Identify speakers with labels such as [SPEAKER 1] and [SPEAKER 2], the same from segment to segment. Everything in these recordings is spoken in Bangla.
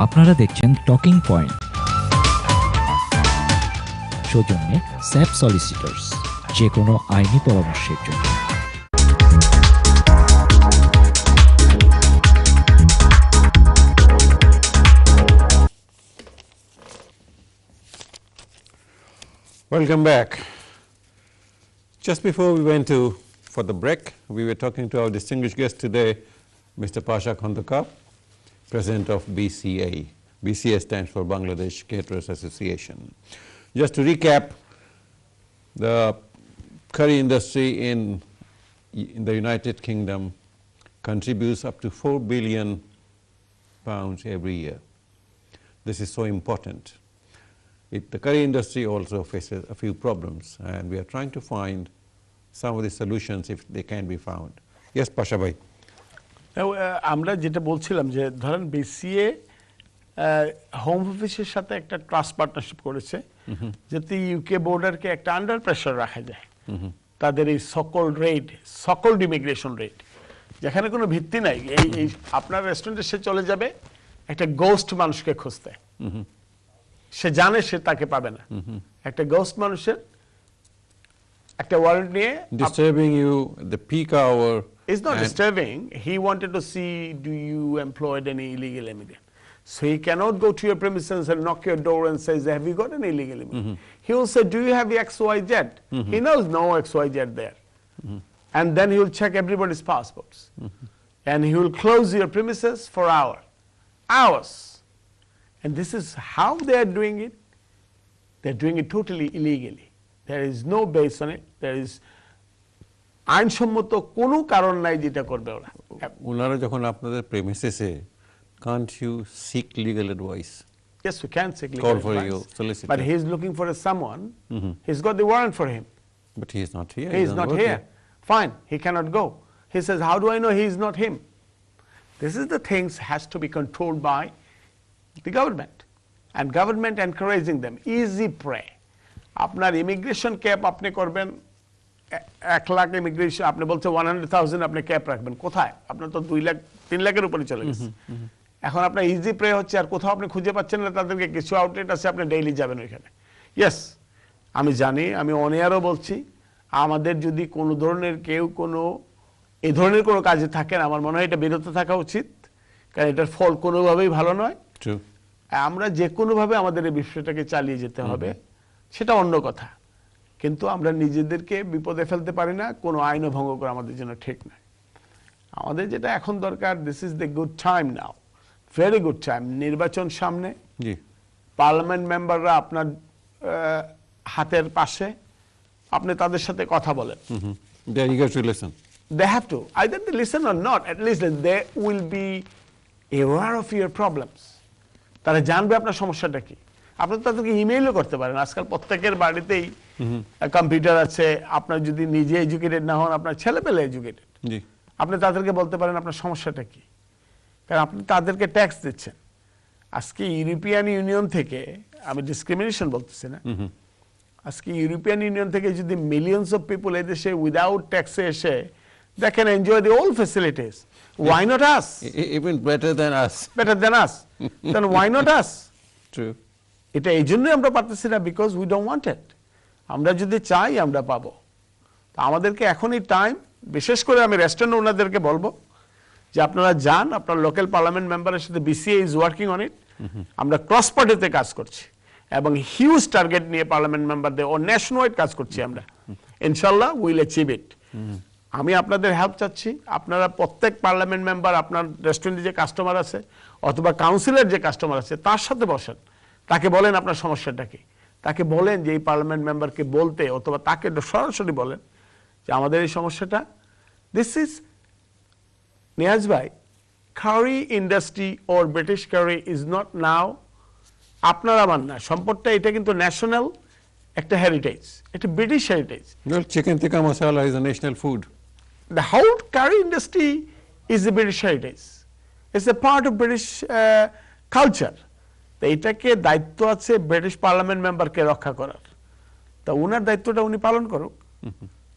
[SPEAKER 1] আপনারা দেখছেন টকিং পয়েন্ট, সৌজন্যে স্যাপ সলিসিটরস, যে কোনো আইনি পরামর্শের জন্য।
[SPEAKER 2] Welcome back. Just before we went for the break, we were talking to our distinguished guest today, Mr. Pasha Khandaker, President of BCA. BCA stands for Bangladesh Caterers Association. Just to recap, the curry industry in the United Kingdom contributes up to £4 billion every year. This is so important. The curry industry also faces a few problems, and we are trying to find some of the solutions if they can be found. Yes, Pasha bhai.
[SPEAKER 3] আমরা যেটা বলছিলাম যে ধরেন বিসিএ হোম অফিসের সাথে একটা ট্রাস্ট পার্টনারশিপ করেছে যাতে ইউকে বর্ডারকে একটা আন্ডার প্রেসার রাখা যায়। তাদের এই সকল্ড ইমিগ্রেশন রেট যেখানে কোনো ভিত্তি নাই, এই আপনার রেস্টুরেন্টে সে চলে যাবে একটা গোস্ট মানুষকে খুঁজতে, সে জানে সে তাকে পাবে না, একটা গোস্ট মানুষের একটা ওয়ারেন্ট নিয়ে
[SPEAKER 2] disturbing you the peak hour.
[SPEAKER 3] It's not disturbing. He wanted to see, do you employed any illegal immigrant? So he cannot go to your premises and knock your door and says, have you got an illegal immigrant? He will say, do you have the XYZ? He knows no XYZ there. And then he will check everybody's passports. And he will close your premises for hours. And this is how they are doing it. They're doing it totally illegally. There is no base on it. There is আইনসম্মত কোনো কারণ নাই যেটা করবে ওরা।
[SPEAKER 2] ওনারা যখন আপনাদের প্রেমিসেসে, can't you seek legal advice?
[SPEAKER 3] Yes, we can seek legal
[SPEAKER 2] Call
[SPEAKER 3] advice.
[SPEAKER 2] for your solicitor.
[SPEAKER 3] But he is looking for someone. He's got the warrant for him.
[SPEAKER 2] But he is not here.
[SPEAKER 3] He is not here. Fine, he cannot go. He says, how do I know he is not him? This is the things has to be controlled by the government. And government encouraging them. Easy prey. আপনার ইমিগ্রেশন ক্যাপ আপনি করবেন 1 লাখ ইমিগ্রেশন, আপনি বলছে 100,000 আপনি ক্যাপ রাখবেন, কোথায়? আপনার তো 2 লাখ 3 লাখের উপরে চলে গেছে। এখন আপনার ইজি প্রে হচ্ছে, আর কোথাও আপনি খুঁজে পাচ্ছেন না তাদেরকে। কিছু আউটলেট আছে, আপনি ডেইলি যাবেন ওইখানে। ইয়েস, আমি জানি, আমি অনেয়ারও বলছি, আমাদের যদি কোনো ধরনের কেউ কোনো এই ধরনের কোনো কাজে থাকেন, আমার মনে হয় এটা বিরত থাকা উচিত, কারণ এটার ফল কোনোভাবেই ভালো নয়। আমরা যে কোনোভাবে আমাদের এই বিষয়টাকে চালিয়ে যেতে হবে, সেটা অন্য কথা, কিন্তু আমরা নিজেদেরকে বিপদে ফেলতে পারি না, কোনো আইনও ভঙ্গ করা আমাদের জন্য ঠিক নয়। আমাদের যেটা এখন দরকার, this is the good time now, very good time. নির্বাচন সামনে, পার্লামেন্ট মেম্বাররা আপনার হাতের পাশে, আপনি তাদের সাথে কথা বলেন। They have to. Either they listen or not, at least they will be aware of your problems. তারা জানবে আপনার সমস্যাটা কি। আপনি তাদেরকে ইমেইলও করতে পারেন। আজকাল প্রত্যেকের বাড়িতেই কম্পিউটার আছে। আপনার যদি নিজে এডুকেটেড না হন, আপনার ছেলে পেলে এডুকেটেড, আপনি তাদেরকে বলতে পারেন আপনার সমস্যাটা কি, কারণ আপনি তাদেরকে ট্যাক্স দিচ্ছেন। আজকে ইউরোপিয়ান ইউনিয়ন থেকে, আমি ডিসক্রিমিনেশন বলতেছি না, আজকে ইউরোপিয়ান ইউনিয়ন থেকে যদি মিলিয়নস অফ পিপল এদেশে উইদাউট ট্যাক্সে এসে they can enjoy the old facilities, why not us?
[SPEAKER 2] Even better than us.
[SPEAKER 3] Then why not us?
[SPEAKER 2] True.
[SPEAKER 3] এটা এই জন্যই আমরা পারতেছি না, বিকজ উই ডোন্ট ওয়ান্ট ইট। আমরা যদি চাই আমরা পাবো। আমাদেরকে এখনই টাইম, বিশেষ করে আমি রেস্টুরেন্ট ওনাদেরকে বলবো যে আপনারা যান, আপনার লোকাল পার্লামেন্ট মেম্বারের সাথে, BCA is working on it. আমরা ক্রস পার্টিতে কাজ করছি এবং হিউজ টার্গেট নিয়ে পার্লামেন্ট মেম্বারদের ও ন্যাশন ওয়াইড কাজ করছি আমরা। ইনশাল্লাহ উইল অ্যাচিভ ইট। আমি আপনাদের হেল্প চাচ্ছি। আপনারা প্রত্যেক পার্লামেন্ট মেম্বার আপনার রেস্টুরেন্টে যে কাস্টমার আছে অথবা কাউন্সিলের যে কাস্টমার আছে তার সাথে বসেন, তাকে বলেন আপনার সমস্যাটা কি, তাকে বলেন যে এই পার্লামেন্ট মেম্বারকে বলতে, অথবা তাকে সরাসরি বলেন যে আমাদের এই সমস্যাটা। দিস ইজ নিয়াজ ভাই, curry industry or British curry is not now আপনার আমার না, সম্পদটা এটা কিন্তু ন্যাশনাল একটা হেরিটেজ, একটা British heritage.
[SPEAKER 2] Chicken tikka masala is a national food.
[SPEAKER 3] The whole curry industry is a British heritage. It's a part of British culture. তো এটাকে দায়িত্ব আছে ব্রিটিশ পার্লামেন্ট মেম্বারকে রক্ষা করার। তা ওনার দায়িত্বটা উনি পালন করুক।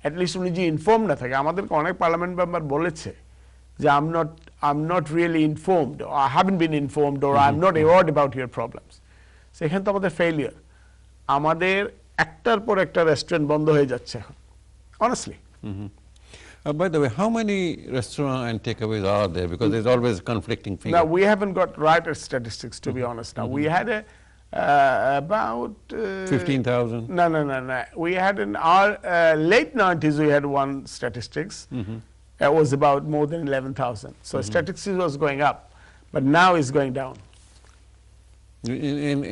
[SPEAKER 3] অ্যাটলিস্ট উনি যে ইনফর্ম না থাকে। আমাদেরকে অনেক পার্লামেন্ট মেম্বার বলেছে I'm not really informed, or I haven't been informed, or I'm not aware about your problems. সেখানে তো আমাদের failure. আমাদের একটার পর একটা রেস্টুরেন্ট বন্ধ হয়ে যাচ্ছে এখন, honestly.
[SPEAKER 2] By the way, how many restaurants and takeaways are there? Because there's always conflicting figures.
[SPEAKER 3] Now, we haven't got right statistics, to be honest. Now, we had about
[SPEAKER 2] 15,000.
[SPEAKER 3] No. We had in our late 90s, we had one statistics. It was about more than 11,000. So statistics was going up, but now it's going down.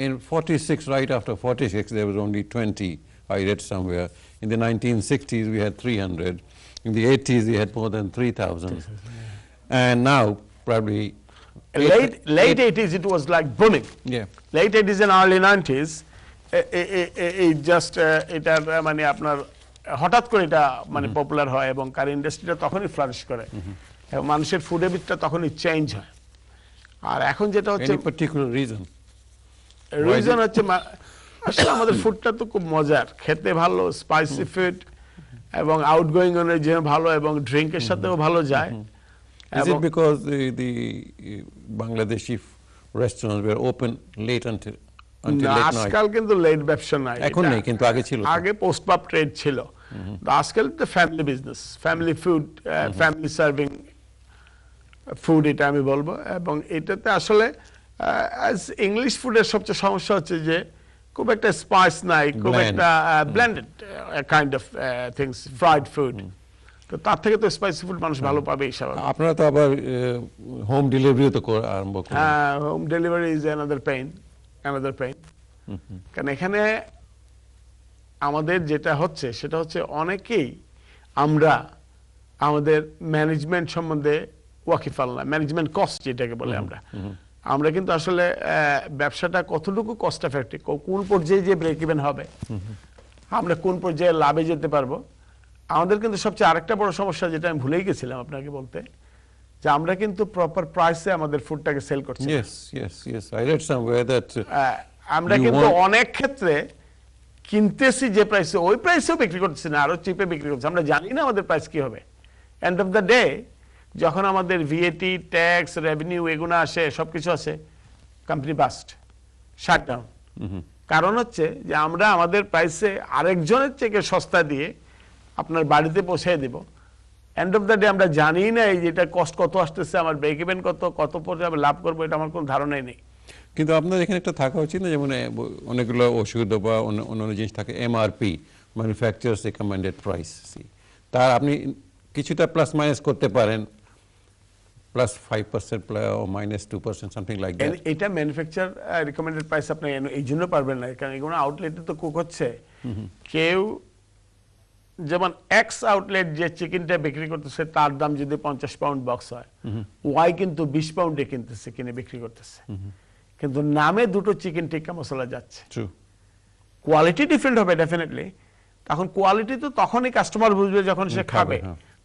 [SPEAKER 2] In 46, right after 46, there was only 20, I read somewhere. In the 1960s, we had 300. In the 80s, we had more than 3,000. And now, probably...
[SPEAKER 3] Late 80s, it was like booming.
[SPEAKER 2] Yeah.
[SPEAKER 3] Late 80s and early 90s, it just, এটা মানে আপনার হঠাৎ করে এটা মানে পপুলার হয় এবং কারি ইন্ডাস্ট্রিটা তখনই ফ্লারিশ করে এবং মানুষের ফুড হ্যাবিটটা তখনই চেঞ্জ হয়। আর এখন যেটা হচ্ছে
[SPEAKER 2] Any particular reason?
[SPEAKER 3] রিজন হচ্ছে আসলে আমাদের ফুডটা তো খুব মজার, খেতে ভালো, স্পাইসি ফুড এবং আউটগোয়িং এর জন্য ভালো এবং ড্রিঙ্কের সাথেও ভালো যায়।
[SPEAKER 2] Is it because the Bangladeshi restaurants were open late until late night?
[SPEAKER 3] আজকাল কিন্তু লেট ব্যবসা নাই,
[SPEAKER 2] এখন নেই, কিন্তু আগে ছিল।
[SPEAKER 3] আগে পোস্ট পাব ট্রেড ছিল। আজকাল তো family business, family food, family serving food, এটা আমি বলবো। এবং এটাতে আসলে ইংলিশ ফুডের সবচেয়ে সমস্যা হচ্ছে যে খুব একটা স্পাইস নাই, খুব একটা blended kind of things, fried food. তো তার থেকে তো স্পাইসি ফুড মানুষ ভালো পাবে হিসাবে।
[SPEAKER 2] আপনারা তো আবার হোম ডেলিভারিও তো আরম্ভ করেন।
[SPEAKER 3] হ্যাঁ, home delivery is another pain. কারণ এখানে আমাদের যেটা হচ্ছে সেটা হচ্ছে অনেকেই আমরা আমাদের ম্যানেজমেন্ট সম্বন্ধে ওয়াকিফাল না, ম্যানেজমেন্ট কস্ট যেটাকে বলে আমরা কিন্তু আসলে ব্যবসাটা কতটুকু কস্ট এফেক্টিভ, কোন পর্যায়ে যে ব্রেক ইভেন হবে, আমরা কোন পর্যায়ে লাভে যেতে পারবো। আমাদের কিন্তু সবচেয়ে আরেকটা বড় সমস্যা যেটা আমি ভুলেই গেছিলাম আপনাকে বলতে, যে আমরা কিন্তু প্রপার প্রাইসে আমাদের ফুডটাকে সেল করছি।
[SPEAKER 2] Yes, I read somewhere that
[SPEAKER 3] আমরা কিন্তু অনেক ক্ষেত্রে কিনতেছি যে প্রাইসে, ওই প্রাইসেও বিক্রি করতেছি না, আরো চিপে বিক্রি করছি। আমরা জানি না আমাদের প্রাইস কি হবে। এন্ড অফ দ্য ডে যখন আমাদের ভিএটি, ট্যাক্স, রেভিনিউ এগুলো আসে, সবকিছু আসে, কোম্পানি বাস্ট, শাটডাউন। কারণ হচ্ছে যে আমরা আমাদের প্রাইসে আরেকজনের থেকে সস্তা দিয়ে আপনার বাড়িতে পৌঁছে দেব। এন্ড অফ দ্য ডে আমরা জানি না এই যেটা কস্ট কত আসতেছে, আমার ব্রেক ইভেন কত পর্যায়ে আমি লাভ করবো, এটা আমার কোনো ধারণাই নেই।
[SPEAKER 2] কিন্তু আপনার এখানে একটা থাকা উচিত না, যেমন অনেকগুলো ওষুধ বা অন্যান্য জিনিস থাকে, এমআরপি, ম্যানুফ্যাকচারার্স রিকমেন্ডেড প্রাইস, তার আপনি কিছুটা প্লাস মাইনাস করতে পারেন, plus 5% or minus 2%, something like that.
[SPEAKER 3] এটা ম্যানুফ্যাকচার রিকমেন্ডেড প্রাইস আপনি এই জন্য পারবেন না, কারণ এগুলো আউটলেটে তো কুক হচ্ছে। কেউ যেমন এক্স আউটলেট যে চিকেনটা বিক্রি করতেছে তার দাম যদি 50 পাউন্ড বক্স হয়, ওয়াই কিন্তু 20 পাউন্ডে কিনতেছে, কিনে বিক্রি করতেছে। কিন্তু নামে দুটো চিকেন টিক্কা মশলা যাচ্ছে। কোয়ালিটি ডিফারেন্ট হবে ডেফিনেটলি। তখন কোয়ালিটি তো তখনই কাস্টমার বুঝবে যখন সে খাবে।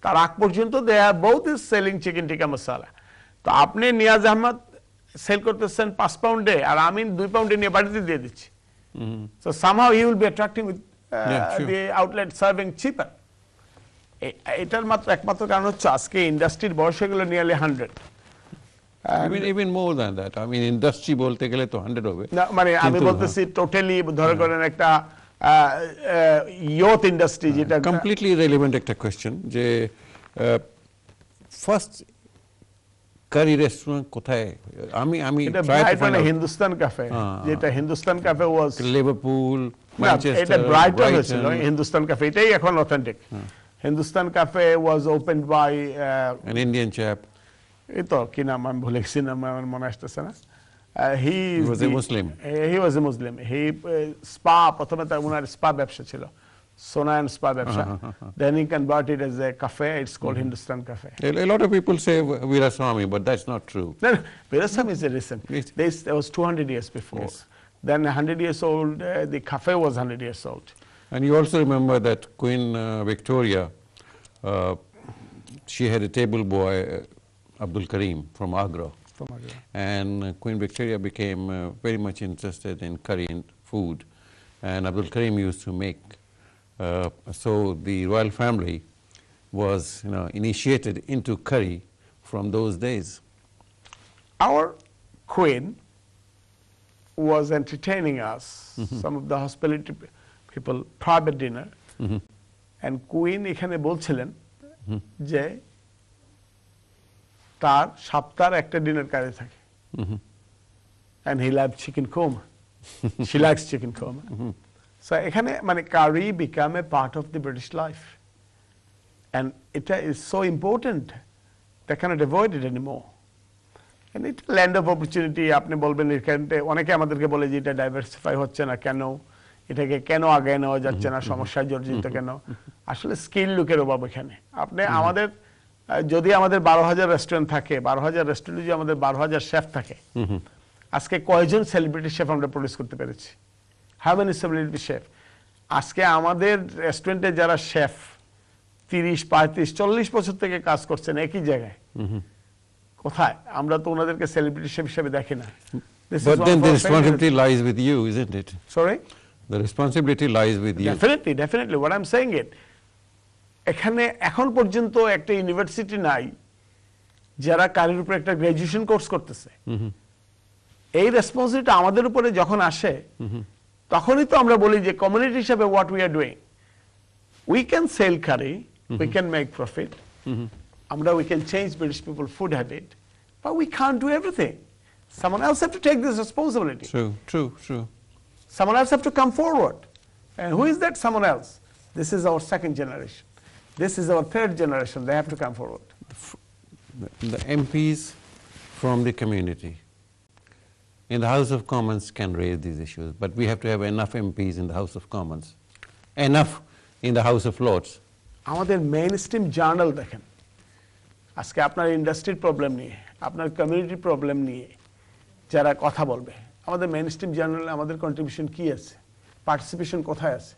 [SPEAKER 3] তার আগ পর্যন্ত দে আর বোথ ইজ সেলিং চিকেন টিক্কা মশলা। তো আপনি নিয়াজ আহমদ সেল করতেছেন 5 পাউন্ডে, আর আমি 2 পাউন্ডে নিয়ে বাড়িতে দিয়ে দিচ্ছি। So somehow he will be attracting with the outlet serving cheaper. এটার একমাত্র কারণ হচ্ছে আজকে ইন্ডাস্ট্রির বয়স হয়ে গেল nearly 100।
[SPEAKER 2] Even more than that. I mean, industry বলতে গেলে তো 100 হবে
[SPEAKER 3] না, মানে আমি বলতেছি টোটালি ধরে করেন একটা ইয়ুথ ইন্ডাস্ট্রি যেটা
[SPEAKER 2] কমপ্লিটলি রেলেভেন্ট একটা কোশ্চেন, যে ফার্স্ট কারি রেস্টুরেন্ট কোথায়? আমি
[SPEAKER 3] হিন্দুস্তান ক্যাফে, যেটা Hindustan cafe was
[SPEAKER 2] Liverpool, Manchester,
[SPEAKER 3] এটা ব্রাইটন ছিল হিন্দুস্তান ক্যাফে, এটাই এখন authentic. Hindustan cafe was opened by
[SPEAKER 2] an Indian chap.
[SPEAKER 3] এই তো কি নাম আমি ভুলে গেছি, নাম আমার মনে আসতেছে না। He
[SPEAKER 2] was a Muslim.
[SPEAKER 3] He was a Muslim. He spa, প্রথমে তার ওনার স্পা ব্যবসা ছিল, সোনা এন্ড স্পা ব্যবসা। Then he converted as a cafe. It's called Hindustan Cafe.
[SPEAKER 2] A lot of people say Veeraswamy, but that's not true.
[SPEAKER 3] No, Veeraswamy is a recent. This was 200 years before. Then 100 years old, the cafe was 100 years old.
[SPEAKER 2] And you also remember that Queen Victoria, she had a table boy, Abdul Karim from Agra. And Queen Victoria became very much interested in curry and food, and Abdul Karim used to make. So the royal family was, initiated into curry from those days?
[SPEAKER 3] Our Queen was entertaining us, some of the hospitality people, private dinner, and Queen এখানে বলছিলেন যে তার সপ্তাহে একটা ডিনার কারে থাকে, and he loves chicken korma. She likes chicken korma. So এখানে মানে curry become a part of the British life, and it is so important they cannot avoid it anymore. And it land of opportunity. আপনি বলবেন এখানে অনেকে আমাদেরকে বলে যে এটা ডাইভার্সিফাই হচ্ছে না কেন, এটাকে কেন আগে নেওয়া যাচ্ছে না, সমস্যায় জর্জরিত কেন? আসলে স্কিল লোকের অভাব এখানে। আপনি আমাদের যদি আমাদের 12,000 রেস্টুরেন্ট থাকে, 12,000 রেস্টুরেন্টে যদি আমাদের 12,000 শেফ থাকে, আজকে কয়জন সেলিব্রিটি শেফ আমরা প্রডিউস করতে পেরেছি? How many celebrity chef? আজকে আমাদের রেস্টুরেন্টে যারা শেফ 30, 35, 40 বছর থেকে কাজ করছেন একই জায়গায়, কোথায়? আমরা তো ওনাদেরকে সেলিব্রিটি শেফ হিসেবে দেখি না।
[SPEAKER 2] But then the responsibility lies with you, isn't it?
[SPEAKER 3] Sorry?
[SPEAKER 2] The responsibility lies with you.
[SPEAKER 3] Definitely. What I'm saying it. এখানে এখন পর্যন্ত একটা ইউনিভার্সিটি নাই যারা কারির উপর একটা গ্র্যাজুয়েশন কোর্স করতেছে। এই রেসপন্সিবিলিটি আমাদের উপরে যখন আসে, তখনই তো আমরা বলি যে কমিউনিটি হিসেবে what we are doing. We can sell curry, we can make profit. We can change British people's food habit, but we can't do everything. Someone else have to take this responsibility.
[SPEAKER 2] True.
[SPEAKER 3] Someone else have to come forward. And who is that someone else? This is our second generation. This is our third generation. They have to come forward.
[SPEAKER 2] The MPs from the community in the House of Commons can raise these issues, but we have to have enough MPs in the House of Commons, enough in the House of Lords.
[SPEAKER 3] আমাদের মেইনস্ট্রিম জার্নাল দেখেন, আজকে আপনার ইন্ডাস্ট্রির প্রবলেম নিয়ে, আপনার কমিউনিটির প্রবলেম নিয়ে যারা কথা বলবে, আমাদের মেইনস্ট্রিম জার্নালে আমাদের কন্ট্রিবিউশন কি আছে, পার্টিসিপেশন কোথায় আছে,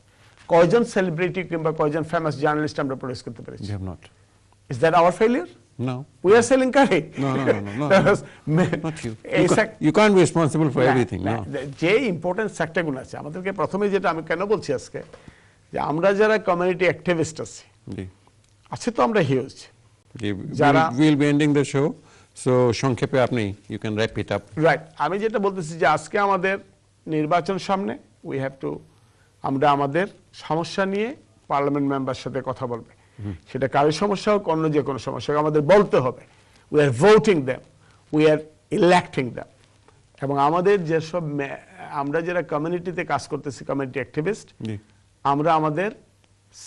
[SPEAKER 3] কয়জন সেলিব্রিটি কিংবা কয়জন ফেমাস জার্নালিস্ট আমরা প্রডিউস করতে পেরেছি?
[SPEAKER 2] We have not.
[SPEAKER 3] Is that our failure?
[SPEAKER 2] No.
[SPEAKER 3] We are selling curry.
[SPEAKER 2] No. Not you. You can't be responsible for everything. No.
[SPEAKER 3] যে ইম্পর্টেন্ট সেক্টরগুলো আছে, আমাদেরকে প্রথমে যেটা আমি কেন বলছি আজকে, যে আমরা যারা কমিউনিটি অ্যাক্টিভিস্ট আছি, আছে তো আমরা huge.
[SPEAKER 2] We'll be ending the show. So সংক্ষেপে আপনি you can wrap it up.
[SPEAKER 3] Right. আমি যেটা বলতেছি যে আজকে আমাদের নির্বাচন সামনে, we have to আমরা আমাদের সমস্যা নিয়ে পার্লামেন্ট মেম্বার সাথে কথা বলবে। সেটা কারো সমস্যা হোক, অন্য যে কোনো সমস্যা হোক, আমাদের বলতে হবে। We are voting them, we are electing them. এবং আমাদের যেসব আমরা যারা কমিউনিটিতে কাজ করতেছি, কমিউনিটি অ্যাক্টিভিস্ট, আমরা আমাদের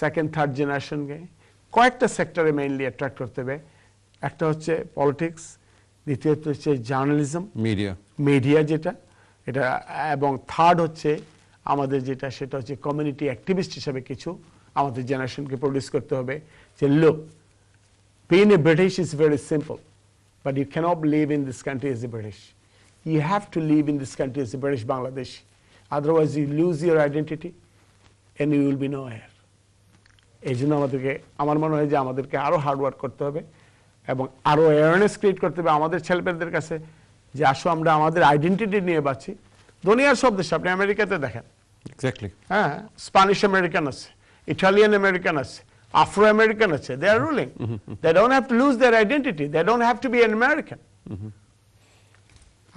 [SPEAKER 3] সেকেন্ড থার্ড জেনারেশনকে কয়েকটা সেক্টরে মেইনলি অ্যাট্রাক্ট করতে হবে। একটা হচ্ছে পলিটিক্স, দ্বিতীয়ত হচ্ছে জার্নালিজম, মিডিয়া যেটা এটা, এবং থার্ড হচ্ছে আমাদের যেটা সেটা হচ্ছে কমিউনিটি অ্যাক্টিভিস্ট হিসেবে কিছু আমাদের জেনারেশনকে প্রডিউস করতে হবে। যে look, being a British is very simple, but you cannot live in this country as a British. You have to live in this country as a British Bangladeshi. Otherwise you lose your identity and you will be nowhere. এই জন্য আমাদেরকে, আমার মনে হয় যে আমাদেরকে আরো হার্ড ওয়ার্ক করতে হবে এবং আরো অ্যাওয়ারনেস ক্রিয়েট করতে হবে আমাদের ছেলেমেয়েদের কাছে, যে আসো আমরা আমাদের আইডেন্টিটি নিয়ে বাঁচি। দুনিয়ার সব দেশে, আপনি আমেরিকাতে দেখেন,
[SPEAKER 2] এক্স্যাক্টলি,
[SPEAKER 3] হ্যাঁ, স্প্যানিশ আমেরিকান আছে, ইটালিয়ান আমেরিকান আছে, আফ্রো আমেরিকান আছে, they are ruling. They don't have to lose their identity, they don't have to be an American.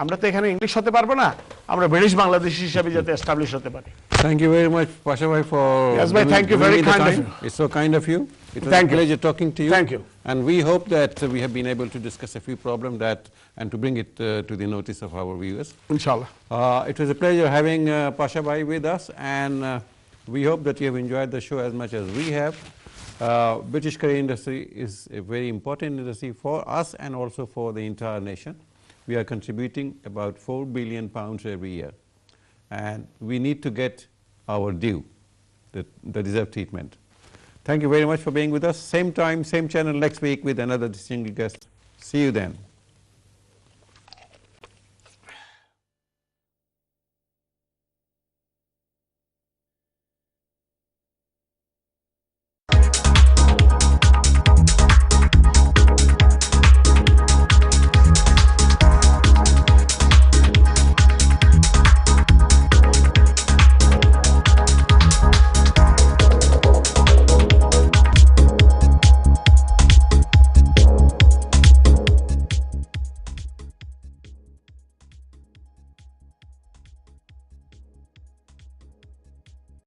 [SPEAKER 3] আমরা তো এখানে ইংলিশ হতে পারবো না, আমরা ব্রিটিশ বাংলাদেশি হিসেবে যাতে এস্টাবলিশ হতে পারি।
[SPEAKER 2] Thank you very much, Pasha bhai, for
[SPEAKER 3] yes, bhai, thank you, very kind of you.
[SPEAKER 2] It's so kind of you. It was a pleasure talking to you.
[SPEAKER 3] Thank you.
[SPEAKER 2] And we hope that we have been able to discuss a few problems and to bring it to the notice of our viewers.
[SPEAKER 3] Inshallah.
[SPEAKER 2] It was a pleasure having Pasha bhai with us, and we hope that you have enjoyed the show as much as we have. British curry industry is a very important industry for us and also for the entire nation. We are contributing about £4 billion every year, and we need to get our due, the deserved treatment. Thank you very much for being with us. Same time, same channel next week with another distinguished guest. See you then.